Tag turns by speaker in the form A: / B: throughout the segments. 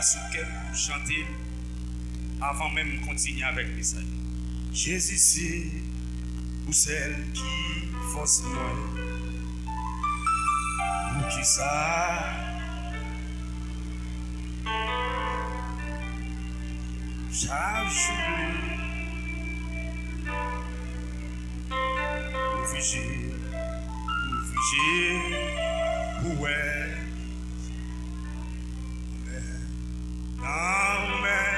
A: souquet pour chanter avant même de continuer avec le message. Jésus, c'est pour celle qui force moi. Pour qui ça? Chaque jour, pour figer, pour elle. Non, mais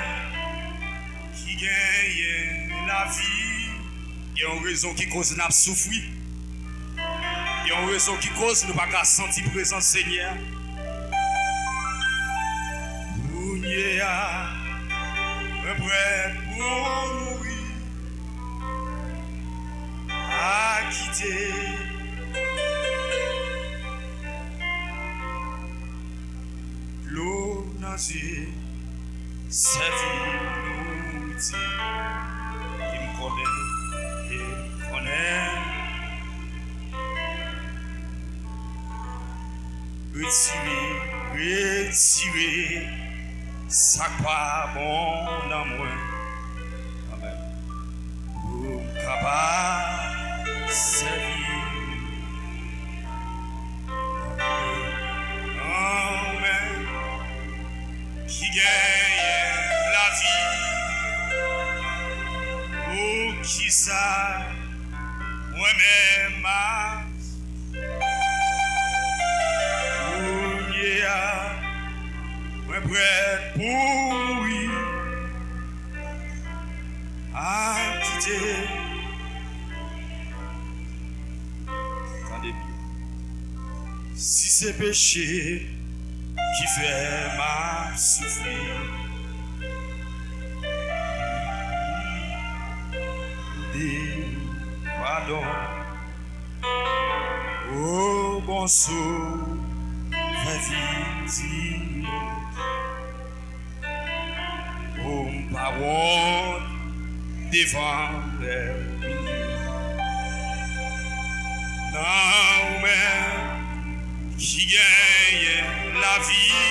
A: qui gagne la vie, il y a une raison qui cause de souffrir. Il y a une raison qui cause de ne pas sentir présent Seigneur. Bougné à prêt pour mourir, à quitter. L'eau dans les yeux, sa vie nous dit. Il me connaît, il me connaît. Retirer, ça pas bon dans moi. Amen. Pour capable servir. Amen. Qui gagne la vie. Pour qui ça, moi-même, prêt pour mourir, à quitter. Attendez bien. Si c'est péché qui fait ma souffrir, pardon. Oh bon saut, fais-y. Pas honte devant les non, mais qui gagne la vie,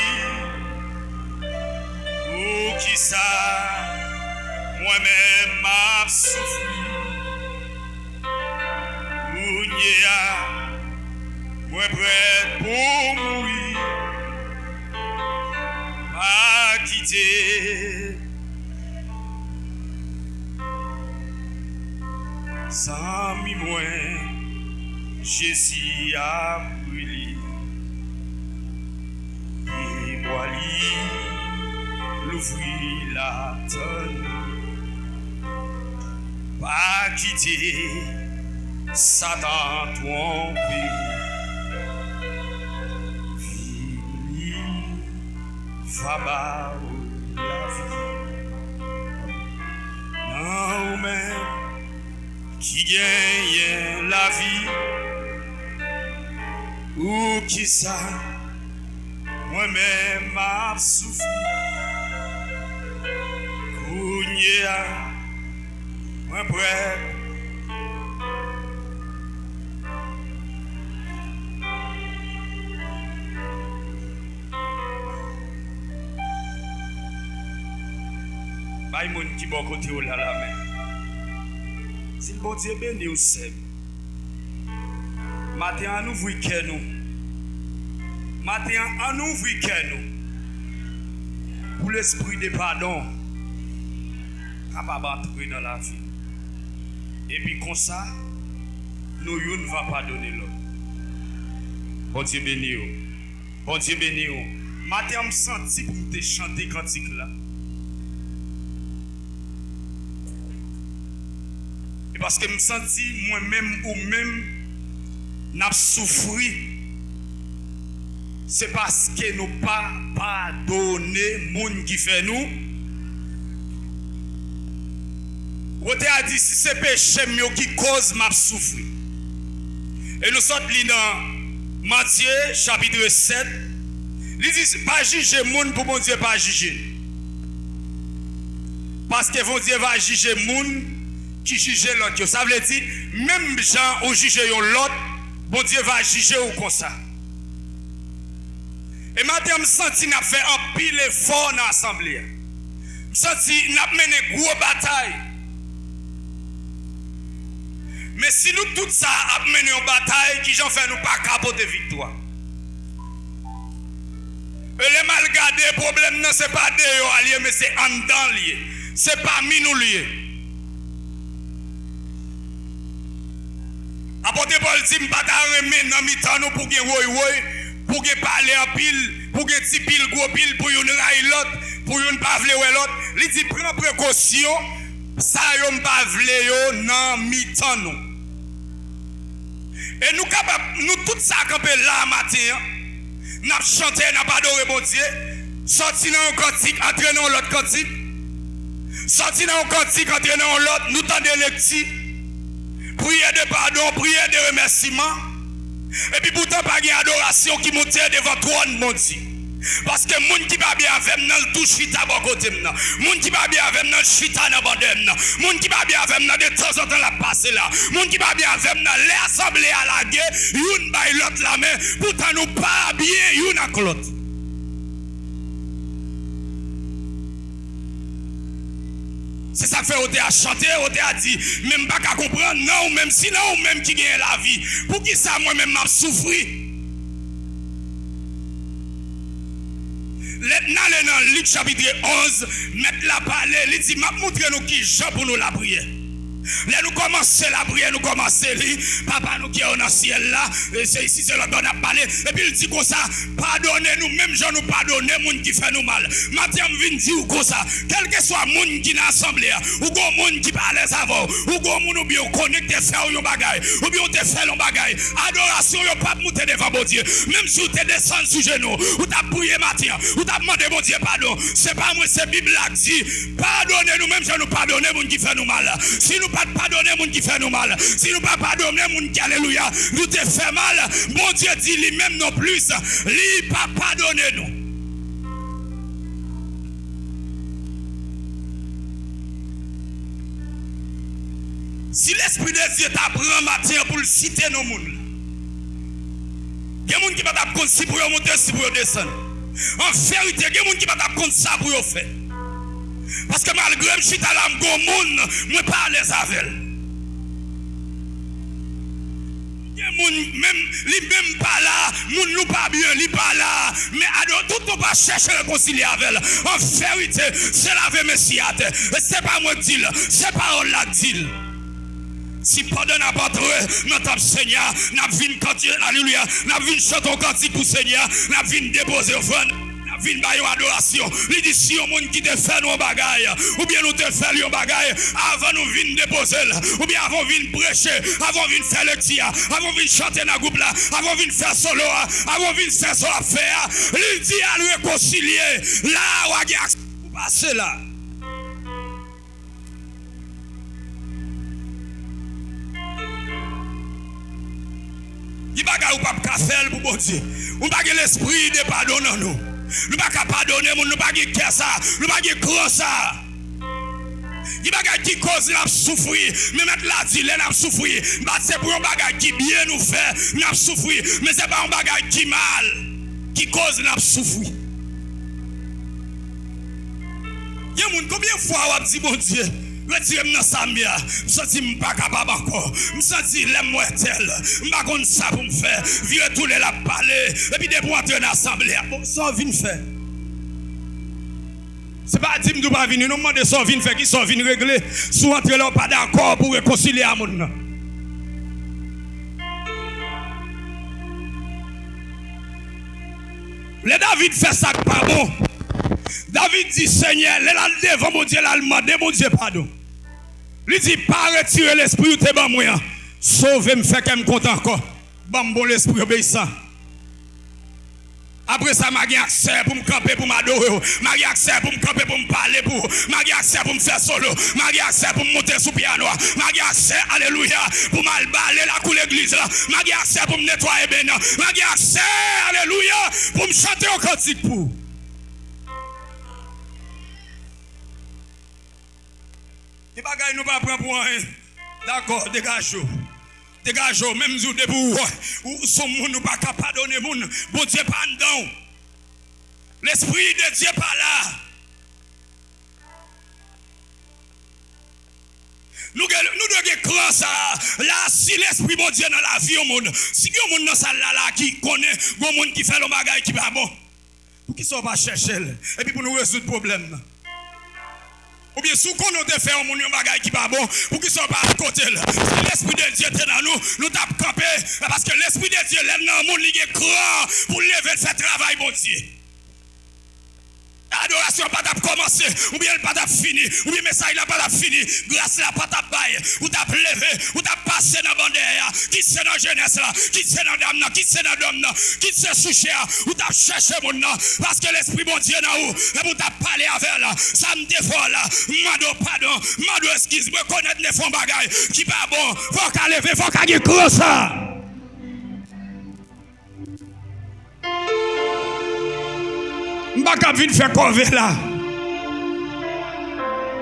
A: ou qui ça, moi-même m'a souffert, ou n'y a, moi prêt pour mourir, à quitter. Sans mi moins, Jésus a brûlé. Et moi, l'ouvrir la tonne. Pas quitter, Satan trompé. Fini, va bas la vie. Non, mais. Qui gagne la vie, ou qui ça, moi-même m'a souffert, Kounia, moi prêt. Baï moun qui bon côté ou là la main. Si le bon Dieu béni nous sème, matin à nous ouvrir cœur nous, matin à nous ouvrir cœur nous, pour l'esprit de pardon, capable d'entrer dans la vie. Et puis comme ça, nous ne va pas donner l'autre. Bon Dieu béni nous, bon Dieu béni nous. Matin je me senti pour te chanter cantique là. Parce que je me sens moi-même ou même n'a souffert. C'est parce que nous pas pardonné monde qui fait nous. On a dit si c'est péché qui cause m'a souffrir. Et nous sommes dans Matthieu chapitre 7. Il dit pas juger monde pour bon Dieu pas juger. Parce que bon Dieu va juger monde qui juge l'autre. Ça veut dire, même gens ou juger l'autre, bon Dieu va juger ou comme ça. Et maintenant, je sens qu'on a fait un pile effort dans l'assemblée. Je sens qu'on a mené une grosse bataille. Mais si nous tout ça a mené une bataille, qui j'en fais nous pas capoter victoire. Et les mal gardés, le problème non c'est pas dehors allié, mais c'est en dedans lié. C'est parmi nous lié. Apôtre Paul dit, je ne pas remettre dans mi-temps nous pour pour parler en pile, pour que petit pile, gros pile, pour une raille l'autre, pour une pas vle l'autre. Il dit, prends précaution, ça yon pas vle dans mi-temps nous. Et nous capables, nous tout ça camper là matin, nous chanter, nous adorer bon Dieu, sortir dans un cantique, entrer dans l'autre cantique, sortir dans un cantique, entrer dans l'autre, nous tendons lecture, prier de pardon, prier de remerciement, et puis pourtant pas une adoration qui monte devant toi, mon Dieu. Parce que les gens qui va bien avec nous, le tout chita à côté de nous. Les gens qui va bien avec nous, le chita dans le de nous. Les gens qui va bien avec nous, de temps en temps, la passe là. Les gens qui va bien avec nous, les assemblées à la guerre, une by l'autre la main, pourtant nous pas bien, une à l'autre. C'est ça que fait, on a chanté, on a dit, même pas qu'à comprendre, non, même si non, même qui gagne la vie. Pour qui ça, moi-même, m'a souffri? Dans Luc chapitre 11, mettre la parler, il dit, m'a montré nous qui Jean pour nous la prière. Là nous commençons la prière, nous commençons papa nous qui est dans le ciel là, c'est ici c'est là qu'on a parlé, et puis il dit comme ça, pardonnez-nous, même gens nous pardonnez, gens qui fait nous mal. Maintenant je viens dire comme ça, quel que soit le monde qui est dans l'assemblée, ou le monde qui parle avant, ou le monde ou bien connecté faire un bagage, ou bien on te fait un bagage, adoration, on pas monter devant mon Dieu, même si tu descends sous genoux, ou tu as prié matin, ou tu as demandé mon Dieu pardon, c'est pas moi, c'est la Bible qui dit, pardonnez-nous, même gens nous pardonnez, gens qui fait nous mal. Si nous pas pardonner les gens qui fait nous mal, si nous pas pardonner les gens qui alléluia, nous te fait mal, bon Dieu dit lui-même non plus, lui pas pardonner nous. Si l'Esprit de Dieu t'apprend matin pour le citer nos gens, il y a des gens qui ne peuvent pas si pour monter, si pour descendre. En vérité, il y a des gens qui ne peuvent pas ça pour faire. Parce que malgré que je suis à l'âme, je ne parle pas avec elle. Même pas là, moun nous pas bien, li pas là, mais tout on pas chercher à réconcilier avec elle. En vérité, c'est la Messie à terre. C'est pas moi qui dis, c'est parole là qui dit. Si pendant n'importe où, notre Seigneur, nous venons canter, alléluia, nous venons chanter un cantique pour Seigneur, nous venons déposer au fond. Vin ba yon adoration. Il dit si yon moun qui te fait nos bagailles, ou bien nous te fait yon bagaille, avant nous vin déposer, ou bien avant vin prêcher, avant vin faire lecture, avant vin chanter dans groupe là, avant vin faire solo, avant vin faire solo faire. Il dit à nous réconcilier. Là, ou à passer là. Il bagaille ou pas faire pour bon Dieu. Ou pas l'esprit de pardon dans nous. Nous ne pouvons pas pardonner, nous ne pouvons pas faire ça, nous ne pouvons pas faire ça. Il y a des gens qui causent la souffrir, mais maintenant là, il a souffrir. C'est pour un bagage qui bien nous fait, nous souffrir, mais ce n'est pas un bagage qui mal, qui cause la souffrir. Il y a des gens combien de fois on dit, mon Dieu, retirez-moi dans sa mère, je ne suis pas capable encore, je sens l'aime-moi tel, je ne sais pas ça pour me faire, vieux tous les la parler, et puis depuis entrer dans l'assemblée, ça vient faire. Ce n'est pas dire que nous ne pas venir, nous demandons ça vient faire, qui sont venus régler, si entrer là, pas d'accord pour réconcilier à mon nom. Le David fait ça pas bon. David dit Seigneur, les devant mon Dieu, l'allemand, mon Dieu pardon. Il dit pas retirer l'esprit ou te ban moi. Sauver me fait qu'elle me compte encore. Bon l'esprit obéissant. Après ça, m'a accès pour me camper, pour m'adorer. M'a accès pour me camper, pour me parler, m'a accès pour me faire solo. M'a accès pour me monter sous piano. M'a accès, alléluia, pour m'aller la cour l'église. M'a accès pour me nettoyer ben. M'a accès, alléluia, pour me chanter au cantique pour. Les bagages nous pas prendre pour rien. D'accord, dégage-vous. Dégage-vous, même si vous ou son monde nous pas pardonner moun. Bon Dieu pas dedans. L'Esprit de Dieu pas là. Nous devons croire ça. Là, si l'Esprit de Dieu dans la vie au monde, si il y a un monde dans ça là qui connaît, il y a un monde qui fait le bagage qui va bon, pour qu'ils ne soient pas chercher, et puis pour nous résoudre le problème. Ou bien, si on a fait un monde qui va bon, pour qu'ils ne soient pas à côté. Si l'Esprit de Dieu est dans nous, nous t'avons campé, parce que l'Esprit de Dieu est dans le monde, il est grand pour lever le fait travail, mon Dieu. Adoration pas t'a commencé, ou bien elle pas t'a fini, ou bien message là pas t'a fini, grâce là pas t'a bail, ou t'a levé, ou t'a passé dans bandère, qui c'est dans jeunesse là, qui c'est dans dame là, qui c'est dans dame là, qui c'est souché, ou t'a cherché mon nom, parce que l'Esprit bon Dieu dans où, et vous t'a parlé avec là, ça me défend là, mado pardon, mado excuse, me connaître les fonds bagaille, qui pas bon, faut qu'à lever, faut qu'à dire gros ça. M'baka vinn faire corvée là.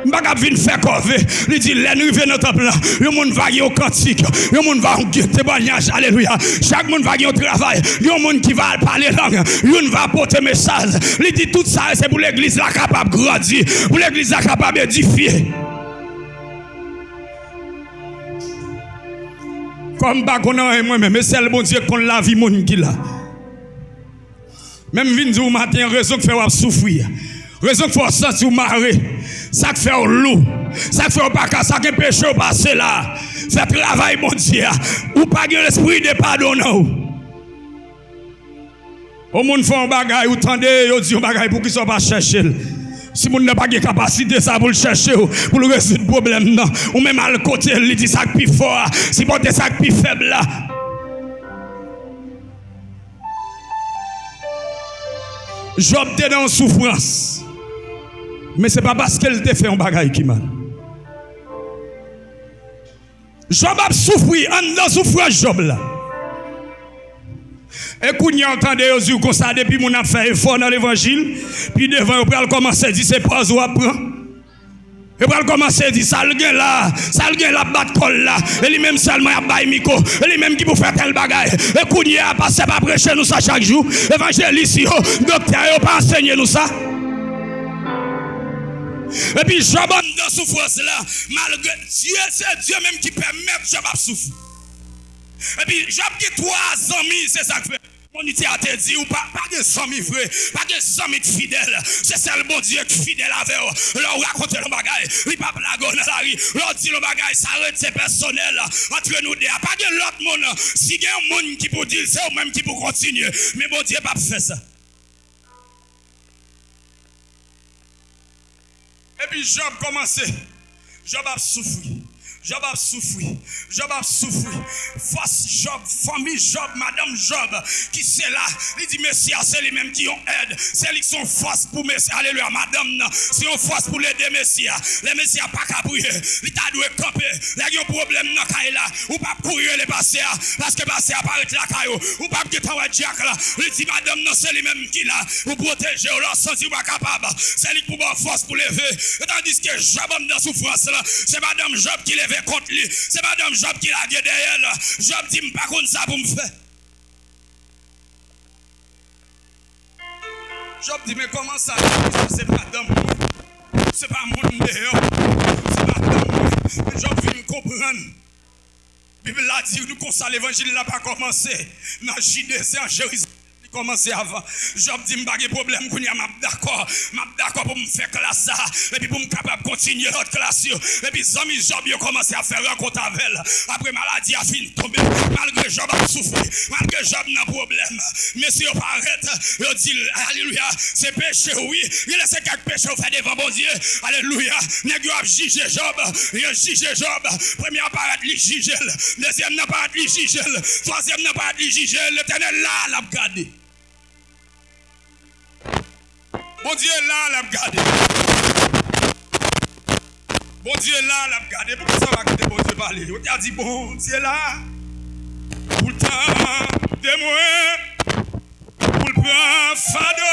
A: M'baka vinn faire corvée. Il dit les nous venons dans là. Le monde va y au cantique. Le monde va en témoignage. Alléluia. Chaque monde va y au travail. Le monde qui va parler langue. Le va porter message. Il dit tout ça c'est pour l'église là capable de grandir. Pour l'église là capable d'édifier. Comme pas qu'on a moi-même, mais c'est le bon Dieu qu'on la vie mon qui là. Même vin au matin, raison que fait souffrir. Raison que faut sentir marrer. Ça que fait au loup. Ça que fait au pas ça que péché au passé là. Fait travail mon Dieu. Ou pas l'esprit de pardon. Au monde font un bagage ou tendez, yo dit un bagage pour qu'ils soient pas chercher. Si moun n'a pas de capacité ça pour le chercher pour le résoudre le problème non. Ou même à le côté, il dit ça plus fort, si porter ça plus faible là. Job était dans souffrance. Mais ce n'est pas parce qu'elle t'a fait un bagage qui mal. Job a souffert en dans souffrance Job là. Et quand vous entendez comme ça depuis mon a fait effort dans l'évangile, puis devant vous allez commencer à dire c'est pas où apprendre. Et vous allez commencer à dire ça le gain là bat col là, et lui même seulement a bail micro, et lui même qui vous fait tel bagage. Et quand vous a passé pas prêcher nous ça chaque jour, évangéliste docteur pas enseigner nous ça. Et puis Job dans souffrance là, malgré Dieu c'est Dieu même qui permet Job à souffrir. Et puis Job qui 3 amis c'est ça que fait. Mon unité a te dit, ou pas de amis vrais, pas de amis fidèles. C'est ça le bon Dieu qui est fidèle avec eux. Leur raconte le bagage, il pas blague dans la rue. Leur dit le bagage, ça arrête c'est personnel. Entre nous deux, pas de l'autre monde. Si il y a un monde qui peut dire, c'est eux même qui peut continuer. Mais bon Dieu pas fait ça. Et puis Job commençait. Job a souffert. Job a souffert. Job a souffert. Force Job, famille Job, madame Job, qui c'est là. Il dit, Messia, c'est les mêmes qui ont aide. C'est les qui sont force pour Messia. Alléluia, madame, c'est une force pour l'aider Messia. Les Messia pas qu'à briller. Il t'a dû camper. Il y a un problème dans la là. Ou pas courir les passés. Parce que passé apparaît la caillou. Ou pas que tu as Jack là. Il dit, madame, c'est les mêmes qui là. Vous protéger, ou leur sentir pas capable. C'est les qui pour force pour lever. Tandis que Job dans souffrance là. C'est madame Job qui lève contre lui. C'est madame Job qui l'a guidé derrière. Job dit pas contre ça pour me faire. Job dit mais comment ça? C'est madame. C'est pas mon dehors. C'est madame. Job vient me comprendre. La Bible l'a dit, nous constat l'évangile n'a pas commencé. Dans JDC en Jérusalem. Commencer avant. Job dit m'pas de problème qu'on y a m'a d'accord pour me faire classe ça et puis pour me capable continuer l'autre classe et puis amis Job yo commencé à faire rencontre avec elle. Après maladie a fini tomber malgré Job a souffert malgré Job n'a problème monsieur paraît yo dit alléluia c'est péché oui il laisse quelques péchés au fait devant bon Dieu alléluia nèg yo a juger Job yo juger Job premier apparaît li juger deuxième n'a pas li juger troisième n'a pas li juger l'Éternel là l'a regardé. Bon Dieu là, l'a regardé. Bon Dieu là, l'a regardé. Pourquoi ça va regarder bon Dieu parler? On t'a dit bon Dieu là. Pour le temps de moi. Pour le prendre fado.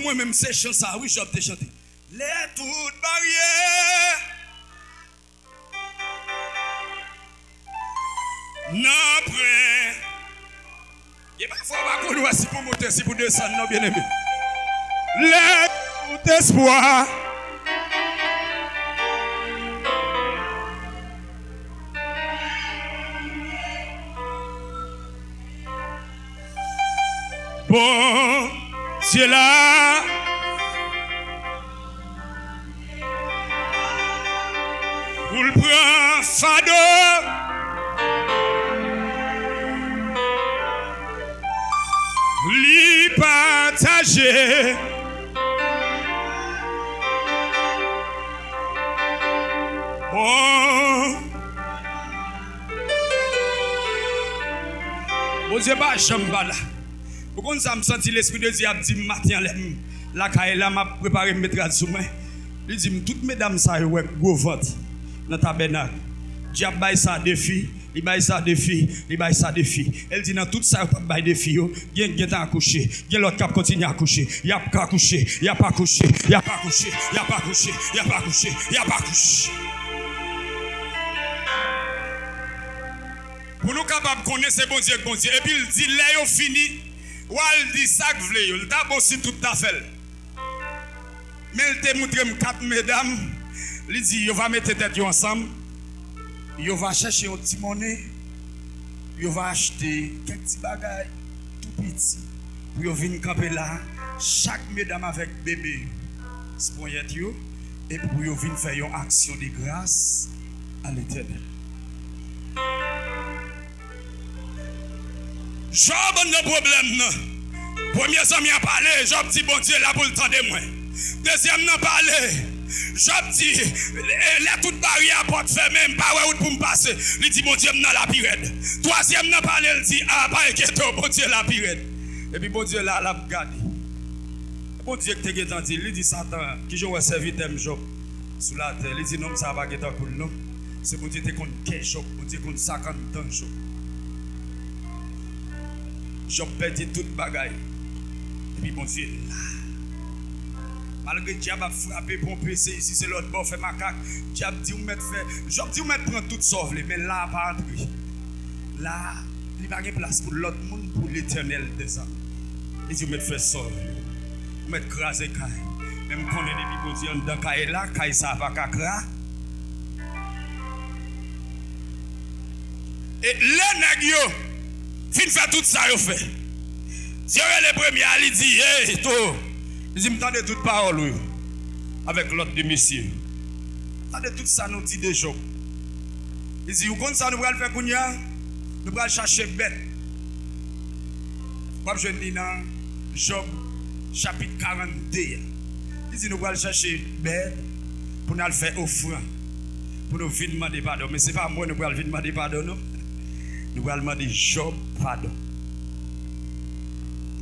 A: moi-même, c'est chant ça. Oui, Job te chanté. Les toutes barrières. Non, prêt. Il va falloir qu'on nous si pour monter, si pour descendre, non, bien aimé. Les tout espoir. Bon, c'est là. Pour le prendre fado. Li partager. Oh. Bon Dieu, pas jamba là. Pourquoi ça me senti l'esprit de Dieu a dit matin la caille là m'a préparé mettre sous main. Il dit toutes mesdames ça ouais gros ventre dans tabernacle. Diable bail ça défi, il bail ça défi, il bail ça défi. Elle dit dans tout ça pas bail défi yo, gen temps accoucher, gen l'autre cap continue à coucher, y a pas coucher, y a pas coucher, y a pas coucher, y a pas coucher, y a pas coucher, y a pas coucher. Pour nous capables connaître c'est bon Dieu. Et puis il dit là yo fini, ou il dit ça que vle yo, il t'a bossi tout à fait. Mais il te montre quatre mesdames, il dit yo va mettre tête yo ensemble. Yo va chercher un petit monnaie, yo va acheter quelques petits bagages tout petits pour yo venir camper là, chaque mesdame avec bébé, spoyet yo, et pour yo venir faire une action de grâce à l'Éternel. Job n'a problème non. Premier ami a parlé, Job dit bon Dieu là pour le temps de moi. Deuxième n'a parlé. Job dit, les toutes barrières porte fermées, pas où pour me passer. Il dit, mon Dieu, dans la pirate. Troisième n'a parlé, il dit, ah, pas inquiétant, bon Dieu, la pirate. Et puis, bon Dieu, là, l'a gardé. Bon Dieu, que tu as dit, il dit, Satan, qui joue à servir thème Job sous la terre. Il dit, non, ça va pas pour nous. C'est bon Dieu, tu es contre 15 Job, bon Dieu, contre 50 ans Job. Job perdit toute bagaille. Et puis, bon Dieu, là. Malgré que diable a frappé pour PC, ici c'est l'autre bord fait macaque. Diable dit, vous mettez fait. Job dit, vous mettez prendre tout sauve, mais là, pas entrer. Là, il n'y a pas de place pour l'autre monde, pour l'éternel descend. Il dit, vous mettez fait sauve. Vous mettez craser caille. Même quand on est des bibos dans caille là, caille ça va cacra. Et le nègre, fin fait tout ça, il fait. Dieu est le premier, il dit, hey, toi. Il dit, m'entendez toute parole avec l'autre de messieurs. Attendez tout ça nous dit déjà. Il dit, vous comptez ça nous allons faire kounya? Nous allons chercher bête. Comme je dis dans Job chapitre 42. Il dit, nous allons chercher bête pour nous faire offrande. Pour nous venir demander pardon. Mais ce n'est pas moi nous allons venir demander pardon. Non? Nous allons demander Job pardon.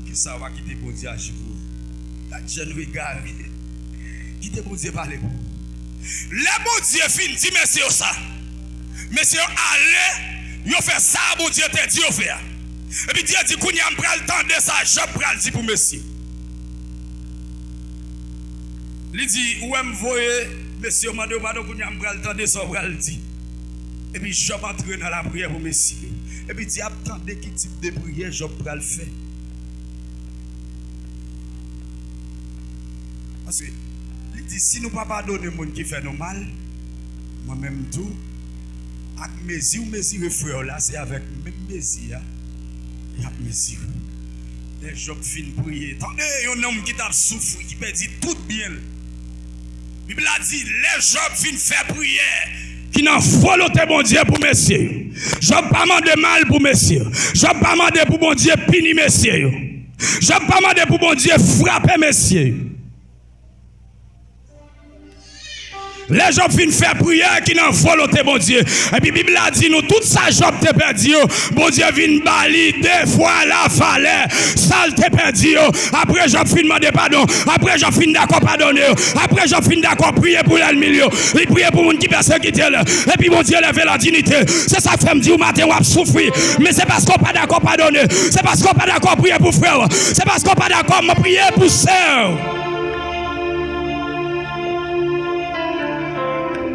A: Qui ça va quitter pour Dieu à vous? La jeune regarde. Qui te bon Dieu parler? Le bon Dieu fin dit monsieur ça. Monsieur allez, yo fait ça bon Dieu te dit yo faire. Et puis Dieu dit qu'on y a pral temps de ça, Job pral dit pour monsieur. Il dit où me voyez monsieur mande pardon qu'on y a pral temps de ça pral dit. Et puis Job entre dans la prière pour monsieur. Et puis dit attendez quel type de prière Job pral faire. Parce que, il dit, si nous ne pardonnons pas les gens qui font nous mal, moi-même tout, avec mes yeux, frères là, c'est avec mes yeux, et avec mes yeux. Les gens finissent prier. Attendez, un homme qui t'a souffert, qui perdit tout bien. La Bible a dit, les gens finissent faire prière. Qui n'en volonté bon Dieu pour messieurs. Je ne pas demander mal pour messieurs. Je ne pas demander pour bon Dieu punir messieurs. Je ne pas demander pour bon Dieu frapper messieurs. Les gens viennent faire prière qui n'ont volonté, bon Dieu. Et puis, la Bible a dit, nous, tout ça, Job te perdu. Bon Dieu, vient bali, deux fois la fallait. Ça, te perdu. Après, Job fin demander pardon. Après, Job fin d'accord pardonner. Après, Job fin d'accord prier pour l'ennemi. Il prie pour les gens qui persécutent. Et puis, bon Dieu, lever la dignité. C'est ça, fait me dire, au matin, on va souffrir. Mais c'est parce qu'on n'est pas d'accord pardonner. C'est parce qu'on n'est pas d'accord prier pour frère. C'est parce qu'on n'est pas d'accord prier pour sœur.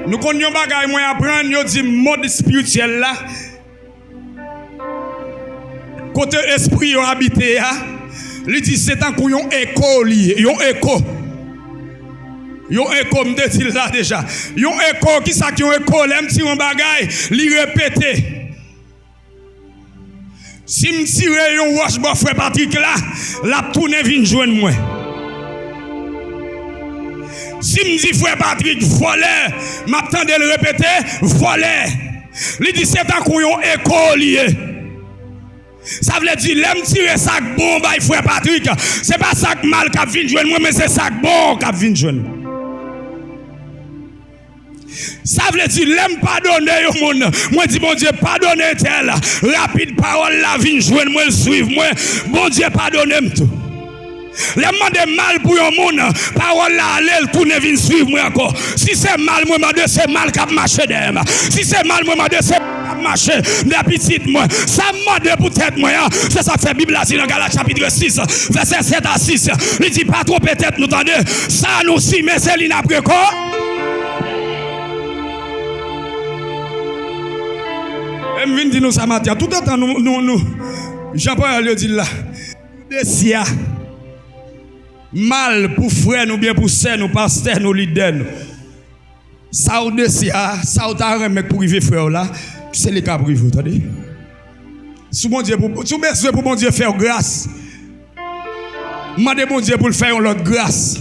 A: Nous connaissons des choses moi apprendre, nous dit mode spirituel là. Côté esprit yo habité là, il dit c'est un coup yon écho lié, yon écho. Yon écho me dit là déjà. Yon écho qui ça qui yon écho, l'aime ti un bagay, li répéter. Si me tire yon wash bon frère Patrick là, la tourner vinn joindre moi. Si me dit frère Patrick volait, m'attend de le répéter, volait. Il dit c'est un coup yon écho lié. Ça veut dire l'aime tirer sac bon by frère Patrick, c'est pas sac mal qu'a vinn joindre moi mais c'est sac bon qu'a vinn joindre. Ça veut dire l'aime pardonner au monde. Moi dis bon Dieu pardonner tel. Rapide parole la vinn joindre moi suivre moi. Bon Dieu pardonner tout. Les demande mal pour un monde, parole là, elle tourne vient suivre moi encore. Si c'est mal, moi demande c'est mal qui marcher derrière. Si c'est mal, moi demande c'est marcher de petite moi. Ça demande pour tête moi. C'est ça fait Bible là dans Galates chapitre 6, verset 7 à 6. Il dit pas trop peut-être nous entendez. Ça nous si mais c'est l'inaprès quoi. Et me vient dire nous ça matin. Tout le temps nous Jean-Paul le dit là. Dessia mal pour frère nous bien pour sœur nous pasteur nous leader nous. Ça ou dessia, ça ou ta remet pour priver frère là, c'est le cas privé, attendez. Sous bon Dieu pour sous besoin pour bon Dieu faire grâce. Mandez bon Dieu pour le faire l'autre grâce.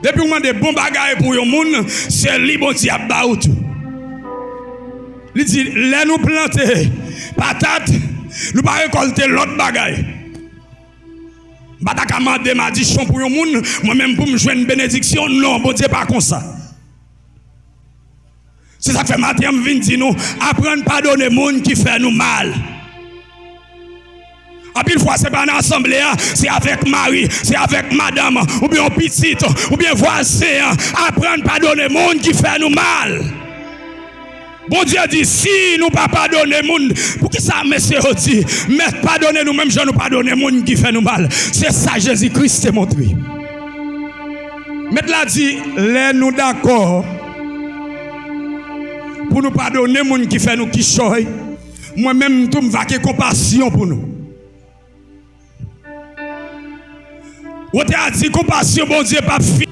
A: Depuis on demande bon bagaille pour un monde, c'est lui bon Dieu a ba tout. Il dit les nous planter patate, nous pas récolter l'autre bagaille. Bataka mande malediction pour un monde, moi-même pour me joindre une bénédiction, non, bon Dieu pas comme ça. C'est ça que fait matin, je viens dire nous, apprendre à pardonner les gens qui font nous mal. À pile fois, c'est pas une assemblée, c'est avec Marie, c'est avec madame, ou bien petite, ou bien voisin, apprendre à pardonner les gens qui font nous mal. Bon Dieu dit, si nous pas pardonner les gens, pour qui ça, monsieur dit, mais pardonner nous-mêmes, je nous pardonner les gens qui font nous mal. C'est ça Jésus-Christ t'a montré. Mais là dit, les nous d'accord, pour nous pardonner les gens qui font nous qui choy, moi-même, tout me va que compassion pour nous. Ou t'as dit, compassion, bon Dieu, pas fini.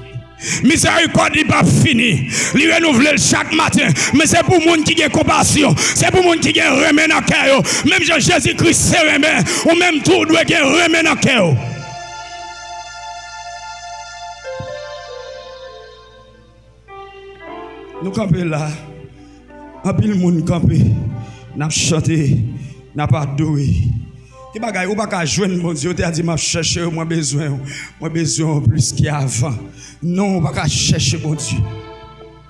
A: Miséricorde n'est pas fini. Il renouvelle chaque matin. Mais c'est pour les gens qui ont compassion. C'est pour les gens qui ont remis dans le cœur. Même Jésus-Christ c'est remis. Ou même tout doit avoir remis dans le cœur. Nous campons là. Un peu le monde campé. Nous chanté. Nous pas adoré. Qui bagaille ou pas joindre mon Dieu, tu as dit m'a chercher moi besoin plus qu'avant. Non, pas chercher mon Dieu.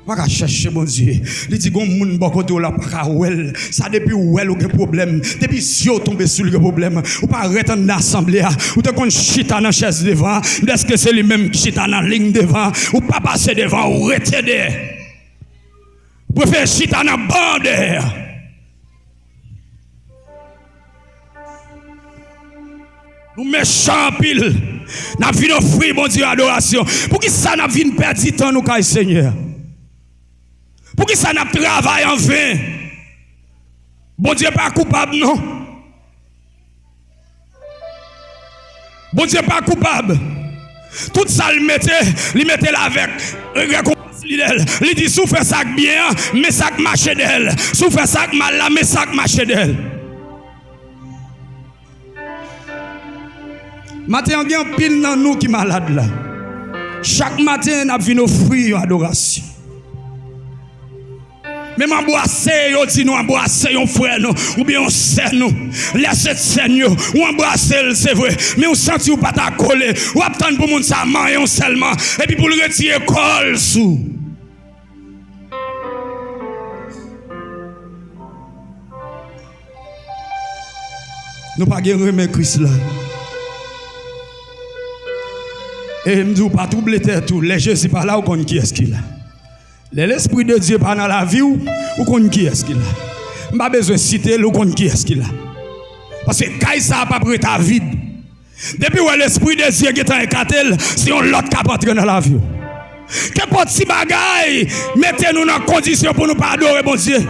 A: Pas chercher mon Dieu. Il dit gon moun bon côté là pas well. Ça depuis well ou un problème. Depuis si on tombe sur le problème, ou pas arrêter dans l'assemblée, ou te kon chita dans chaise devant, est-ce que c'est lui même qui chita dans ligne devant ou pas passer devant ou retirer. Préfère chita dans bande. Nous méchants pile, nous venons offrir mon Dieu adoration. Pour qui ça nous venons perdre du temps nous caille Seigneur? Pour qui ça nous travaille en vain? Bon Dieu pas coupable non. Bon Dieu pas coupable. Tout ça il mettait là avec récompense l'idée. Il dit souffre ça bien, mais ça marche d'elle. Souffre ça mal là, mais ça marche d'elle. Matin, il y a un pile dans nous qui est malade là. Chaque matin, nous venons offrir une adoration. Même embrasser, on dit nous embrasser un frère nous, ou bien on sait nous, laissez Seigneur, ou embrasser, c'est vrai, mais on sent ou pas ta coller, ou attendre pour moun sa main seulement, et puis pour le retirer colle sous. Nous pas guérir mais Christ là. Et me dis pas troubler tout, les jeux c'est pas là où qu'on qui est-ce qu'il a. L'esprit de Dieu pas dans la vie ou qu'on qui est-ce qu'il a. Pas besoin de citer le qu'on qui est-ce qu'il a. Parce que quand ça pas prêt à vide. Depuis où l'esprit de Dieu qui est écarté, c'est un l'autre qui entrer dans la vie. Que petit bagaille, mettez-nous dans condition pour nous pas adorer bon Dieu.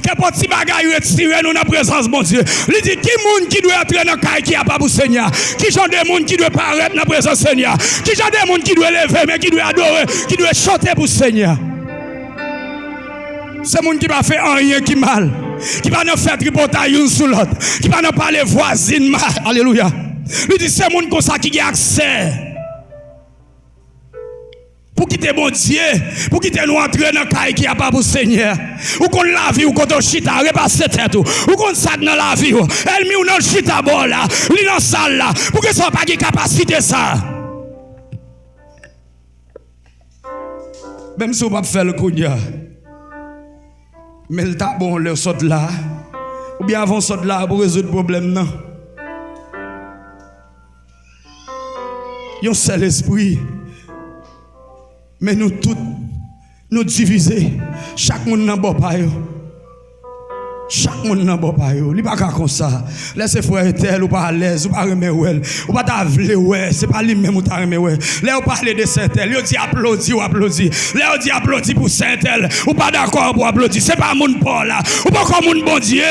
A: Que petit bagaille retire nous dans la présence bon Dieu. Il dit qui monde qui doit entrer dans le caille qui a pas pour Seigneur. Qui genre de monde qui doit paraître dans la présence Seigneur. Qui genre de monde qui doit lever mais qui doit adorer, qui doit chanter pour Seigneur. C'est monde qui va faire rien qui mal, qui va nous faire tripotaille une sous l'autre, qui va nous parler voisine mal. Alléluia. Il dit c'est monde comme ça qui a accès. Pour quitter mon Dieu, pour quitter nous entrer dans le caille qui a pas pour Seigneur. Ou qu'on la vie, ou qu'on te chita, repasser tête, ou qu'on sac dans la vie, elle met ou dans le chita bon là, li dans salle là, pour que ça pas de capacité ça. Même si on va faire le coup, mais le tas bon, le saute là, ou bien avant saute là pour résoudre le problème, non. Yon seul esprit. Mais nous tous, nous diviser. Chaque monde n'a pas pareil. Chaque monde n'a pas pareil. Il n'est pas comme ça. Laissez frère tel ou pas à l'aise, ou pas remettre ouais. Ou pas t'avler ouais. C'est pas lui-même ou t'as remettre ouais. Là, on parle de Saint-Tel. Il dit applaudis ou applaudis. Là, on dit applaudis pour Saint-Tel. Ou pas d'accord pour applaudir. C'est pas mon Paul là. Ou pas comme mon bon Dieu.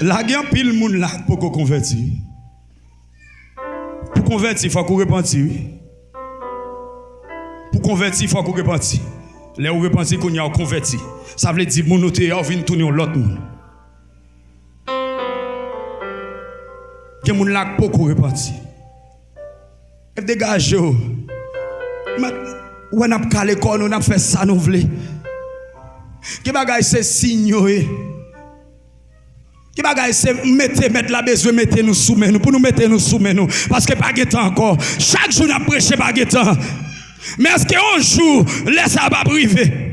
A: La guerre pile moun là pour qu'on convertir. Pour convertir, il faut qu'on repentir. Pour convertir, il faut qu'on repentir. Les ou repentir qu'on y a converti. Ça veut dire moun noté ou vinn tourner l'autre moun. Gen moun là pour qu'on repentir. Et dégage yo. Ou on a calé l'école, on a fait ça nous vle. Ki bagay c'est signe qui bagaille c'est mettre la besoin mettre nous sous nous pour nous mettre nous sous nous parce que pas de temps encore chaque jour n'a prêché pas de temps mais est-ce qu'un jour laisse ça pas privé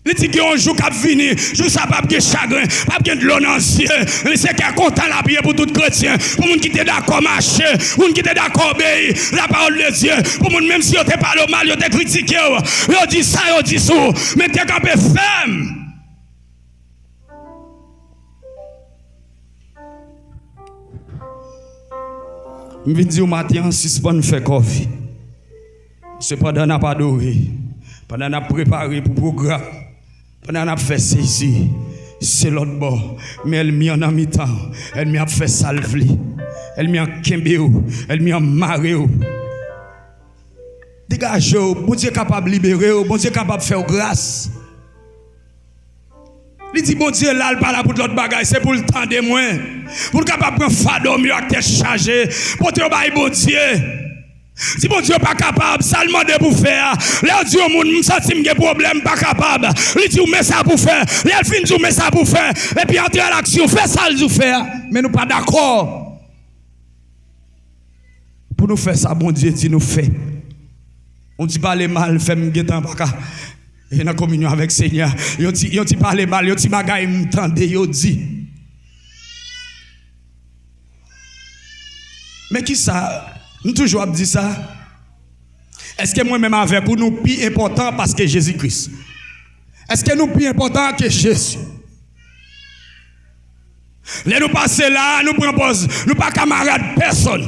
A: il dit qu'un jour qu'a venir jour ça pas de chagrin pas de l'eau dans ciel mais c'est qu'il content la prière pour tout chrétien pour monde qui était d'accord marcher monde qui était d'accord obéir la parole de Dieu pour monde même si on te parle mal on te critiqué on dit ça on dit ça mais t'es campé ferme. Je viens dire au matin si pas nous faire coffee c'est pendant n'a pas adoré pendant n'a préparé pour programme pendant qu'on a fait ceci, c'est l'autre bord. Mais elle m'y en a mis temps. Elle m'y a fait salveli. Elle m'y a kembéo. Elle m'y a maré. Dégagez, bon Dieu est capable de libérer. Bon Dieu est capable de faire grâce. Il dit, bon Dieu, là, il parle pour l'autre bagaille. C'est pour le temps de moi. Pour le capable de prendre fado, mieux à tête chargée. Pour te bailler, bon Dieu. Si mon Dieu n'est pas capable, ça le demande pour faire. Là, Dieu, mon senti des problèmes, pas capable. Il dit, met ça pour faire. Là, il finit, met ça pour faire. Et puis, entrer à l'action, fait ça, il faire. Mais nous pas d'accord. Pour nous faire ça, bon Dieu dit, nous fait. On dit, parler mal, fait m'guetan, pas et dans la communion avec le Seigneur. Il dit, parler mal, il dit, bagaille, m'tende, il dit. Mais qui ça? Nous toujours dit ça. Est-ce que moi-même avec vous nous plus important parce que Jésus-Christ? Est-ce que nous plus important que Jésus? Les nous passer là, nous prenons nous pas camarades personne.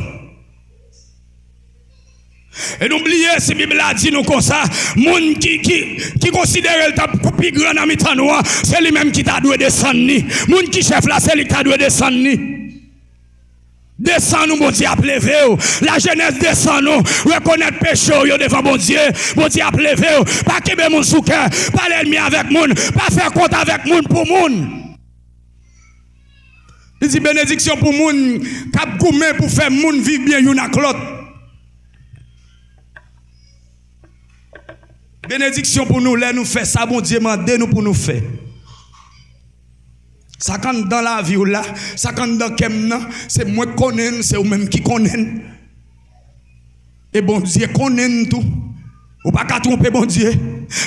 A: Et n'oubliez, si la Bible a dit nous comme ça, monde qui considère le plus grand dans mi-temps noir, c'est lui-même qui t'a dû descendre. Monde qui chef là, c'est lui qui t'a dû descendre. Descend nous, bon Dieu, à lever. La jeunesse descend nous. Reconnaître péché devant bon Dieu. Bon Dieu, à lever. Pas qu'aimer mon sous cœur. Pas l'ennemi avec moun. Pas faire compte avec moun pour moun. Il dit bénédiction pour moun. Cap gourmet pour faire moun vivre bien yon ak l'autre. Bénédiction pour nous. Là, nous fait ça, bon Dieu, mande nous pour nous faire. Ça quand dans la vie là, ça quand dans Kemna, c'est moi qui connais, c'est vous-même qui connais. Et bon Dieu connaît tout. Ou pas qu'à tromper bon Dieu.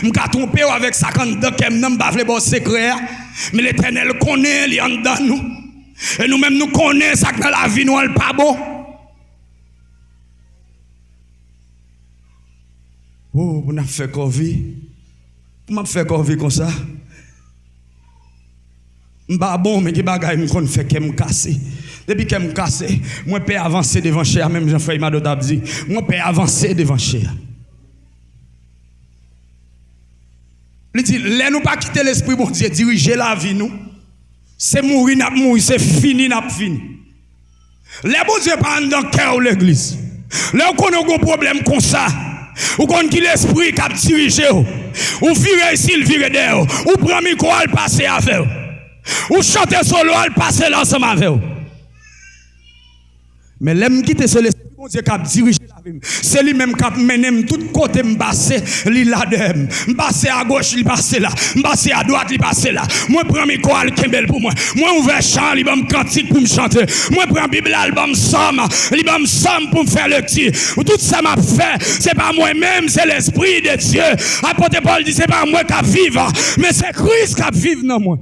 A: M'ka tromper avec ça quand dans Kemna, m'pa vle bon secret. Mais l'Éternel connaît, il est en dedans nous. Et nous-mêmes nous connaissons ça dans la vie nous elle pas bon. Oh, on a fait corvée. Comment fait corvée comme ça? M'ba bon mais qui bagay m'kon fait qu'elle casser. Depuis qu'elle me casse, moi peux avancer devant cher même Jean-Frère Imado t'a dit, moi peux avancer devant cher. Il dit les nous pas quitter l'esprit bon Dieu diriger la vie nous. C'est mourir n'a mourir, c'est fini n'a fini. Les bon Dieu pas dans cœur l'église. Là on a un problème comme ça. Ou qu'on qui l'esprit qui a dirigé ou vire ici, il vire derrière. Ou prend micro, il passe avec. Ou chante solo, il passe l'ensemble avec. Mais l'aime quitter c'est l'esprit bon Dieu qui a dirigé la vie. C'est lui-même qui a mené tout côté m'passe, li là dedans. M'passe à gauche, il passe là. M'passe à droite, il passe là. Moi prends micro, il kembel pour moi. Moi ouvert chant, il me cantique pour me chanter. Moi prends Bible, album somme, il me somme pour me faire le petit. Tout ça m'a fait, c'est pas moi-même, c'est l'esprit de Dieu. Apôtre Paul dit c'est pas moi qui vive, mais c'est Christ qui vive dans moi.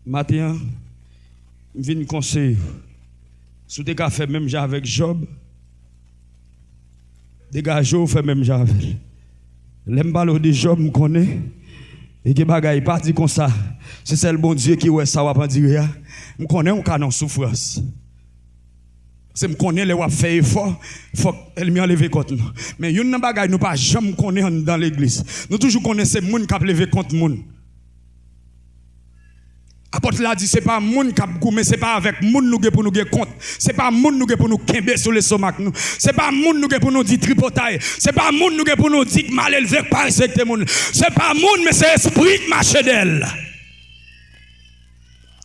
A: Matin, je viens conseiller. Si tu as fait même genre avec Job, des gars Job fait même genre avec. L'aime pas de Job me connaît et que bagaille pas dit comme ça. C'est le bon Dieu qui ouais ça va pas dire. Me connaît on canon souffrance. C'est me connaît les wa fait effort, faut elle m'y enlever contre nous. Mais une bagaille nous pas jamais connaît dans l'église. Nous toujours connaissons moun qui a levé contre moun. Apôtre l'a dit, c'est pas moun qui a goumé, c'est pas avec moun nous pour nous compte. C'est pas moun nous pour nous kembe sur les somac nous. C'est pas moun nous pour nous dire tripotaille. C'est pas moun nous pour nous dire mal élevé par respecter moun. C'est pas moun mais c'est esprit qui marche d'elle.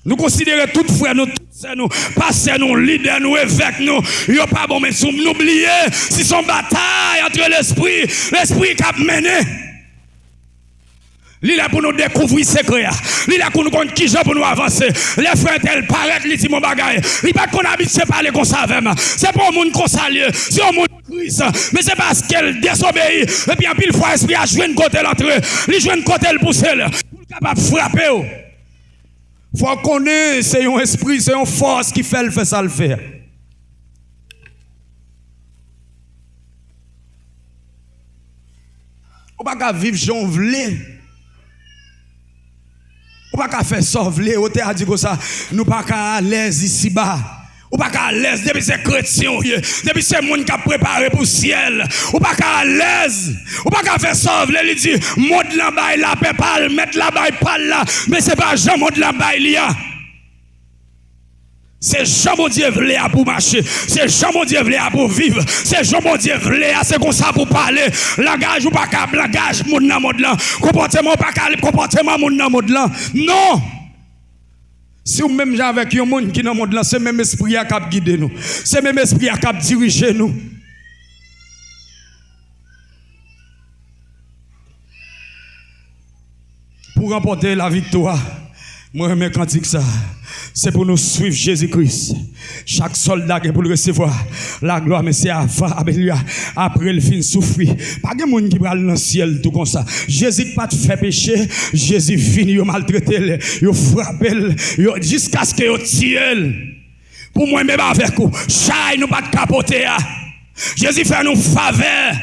A: Nous considérons tout frère nous, nous passer nous, leader nous, évêque nous. Yo pas bon mais si nous oublier si son bataille entre l'esprit qui a mené. Il est pour nous découvrir secret. Il est pour nous connaître qui pour nous avancer. Les frères elles paraissent les petits bagailles. Il pas qu'on habite c'est parler comme ça avec moi. C'est pas un monde qu'on salue, c'est un monde Christ. Mais c'est parce qu'elle désobéit et puis en pile fois esprit a joué une côté l'entrée. Il joue une côté le pousser pour capable frapper. Faut connaître c'est un esprit, c'est une force qui fait ça le faire. On pas vivre jonvler. Ou pas qu'à faire sauver, ou t'as dit que ça, nous pas qu'à à l'aise ici bas. Ou pas qu'à à l'aise, depuis c'est chrétien, depuis c'est monde qui a préparé pour le ciel. Ou pas qu'à à l'aise, ou pas qu'à faire sauver, il dit, mode la baille la paix pas, mettre la baille pas là, mais c'est pas Jean mode la baille là. C'est Jean mon Dieu voulait pour marcher, c'est Jean mon Dieu voulait pour vivre, c'est Jean mon Dieu voulait c'est comme ça pour parler. Langage ou pas qu'à langage moun dans mode là, comportement pas qu'à comportement moun dans mode là. Non. Si ou même avec un monde qui dans mode là, c'est même esprit qui a guider nous. C'est même esprit qui a diriger nous. Pour remporter la victoire, moi je cantique ça. C'est pour nous suivre Jésus-Christ. Chaque soldat qui est pour le recevoir la gloire, mais c'est après le fin souffrir. Pas de monde qui va dans le ciel tout comme ça. Jésus pas fait péché. Jésus finit, il maltraité, il frappe, jusqu'à ce qu'il tire. Pour moi, même avec vous, chaque nous pas de capoter. Jésus fait nous faveur.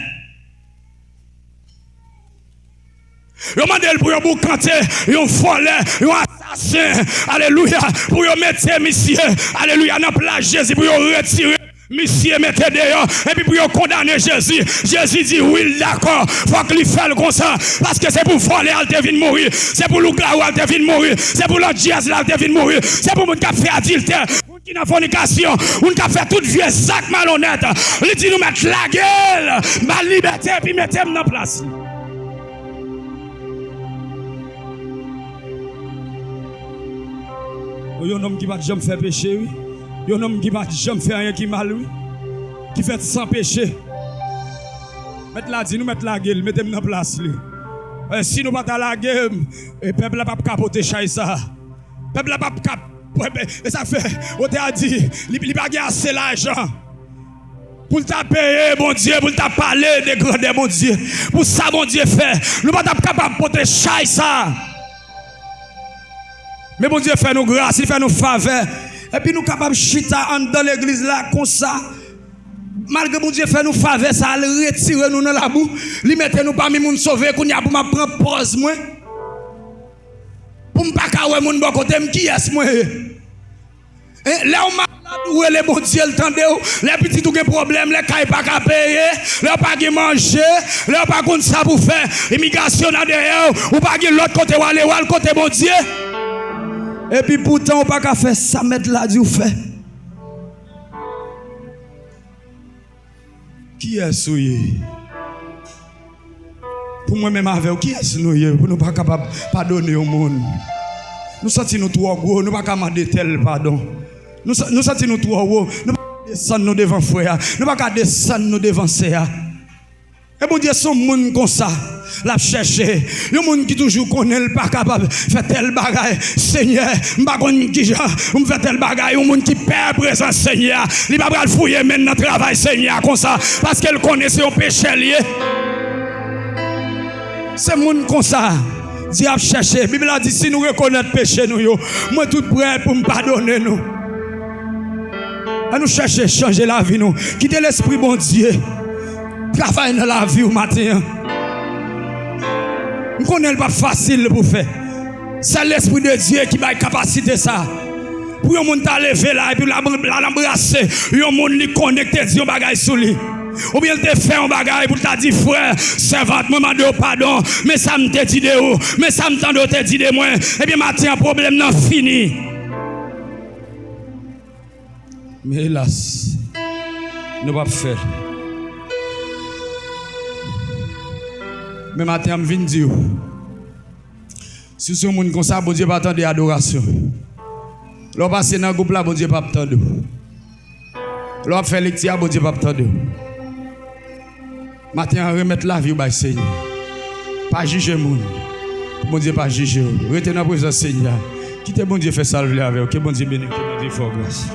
A: Yo mandel pour yon canter, yon voleur, yon assassin. Alléluia. Pour yon mettre monsieur. Alléluia. Dans place Jésus pour yon retirer Monsieur mettez dehors. Et puis pour condamner Jésus. Jésus dit oui, d'accord. Faut qu'il fasse comme ça. Parce que c'est pour voler, elle devine mourir. C'est pour l'ouglao, elle devine mourir. C'est pour l'autre jazz, elle devine mourir. C'est pour mon qui a fait adultère. Qui n'a fornication, on a fait toute vieux sac malhonnête. Il dit nous mettre la gueule, ma liberté, puis mettez-moi dans place. Il y a un homme qui va jamais faire péché, oui. Il y a un homme qui va jamais faire rien qui mal, oui. Qui fait sans péché. Mettez la dit, nous mettez la gueule, mettez-moi dans place. Si nous pas dans la gueule, le peuple n'a pas capoter chez ça. Le peuple n'a pas capoter. Et ça fait, on t'a dit, il n'a pas assez l'argent. Pour t'a payer, bon Dieu, pour t'a parler de grandeur, bon Dieu. Pour ça, bon Dieu, fait. Nous ne sommes pas capables de porter chai ça. Mais bon Dieu fait nous grâce, il fait nous faveur. Et puis nous sommes capables de chita dans l'église là, comme ça. Malgré bon Dieu fait nous faveur, ça, il retire nous dans la boue. Il mette nous parmi nous sauver, qu'on y a pour me prendre pause, moi. Pour ne pas faire mon bon côté, qui est-ce moi? Là, on m'a où les bon Dieu, le temps de les petits qui ont des problèmes, les cailles pas qu'à payer, les pas qu'à manger, les pas qu'on ça pour faire, immigration là derrière, ou pas qu'à l'autre côté, ou aller le côté bon Dieu. Et puis pourtant, on pas qu'à faire ça, mettre là, Dieu fait. Qui est-ce qui pour moi-même avec qui est-ce nous pour nous pas capable pardonner au monde. Nous sentons nous trop gros, nous pas capable demander tel pardon. Nous sentons nous trop gros, nous pas descendre nous devant frère, nous pas descendre nous devant sœur. Et bon Dieu son monde comme ça, la chercher. Le monde qui toujours connaît le pas capable faire tel bagaille, Seigneur, m'pa connait qui genre, on fait tel bagaille, un monde qui perd présence Seigneur, il va pas fouiller maintenant travail Seigneur comme ça parce qu'elle connaît son péché lié. C'est monde comme ça. Dieu a cherché. La Bible a dit si nous reconnaissons péché nous moi tout prêt pour me pardonner nous. À nous chercher changer la vie nous. Quitter l'esprit bon Dieu. Travailler dans la vie au matin. Nous connaissons pas facile pour faire. C'est l'esprit de Dieu qui a la capacité ça. Pour un monde lever là et puis l'embrasser, un monde qui connecté Dieu bagaille sur lui. Ou bien te fait un bagage pour te dire frère, servante, moi m'a dit pardon, mais ça me te dit de où, mais ça me tente de te dire de moi, et bien maintenant problème non fini. Mais hélas, nous pas faire. Mais maintenant je viens dire, si ce monde comme ça, bon Dieu pas attendre adoration. L'on passe dans le groupe là, bon Dieu pas attendre. L'on fait lecture, bon Dieu pas attendre. Maintenant, remettre la vie au Seigneur. Pas juger le monde. Bon Dieu, pas juger. Retenez la présence Seigneur. Quittez bon Dieu, fait salver avec. Que bon Dieu bénisse, que bon Dieu fasse grâce.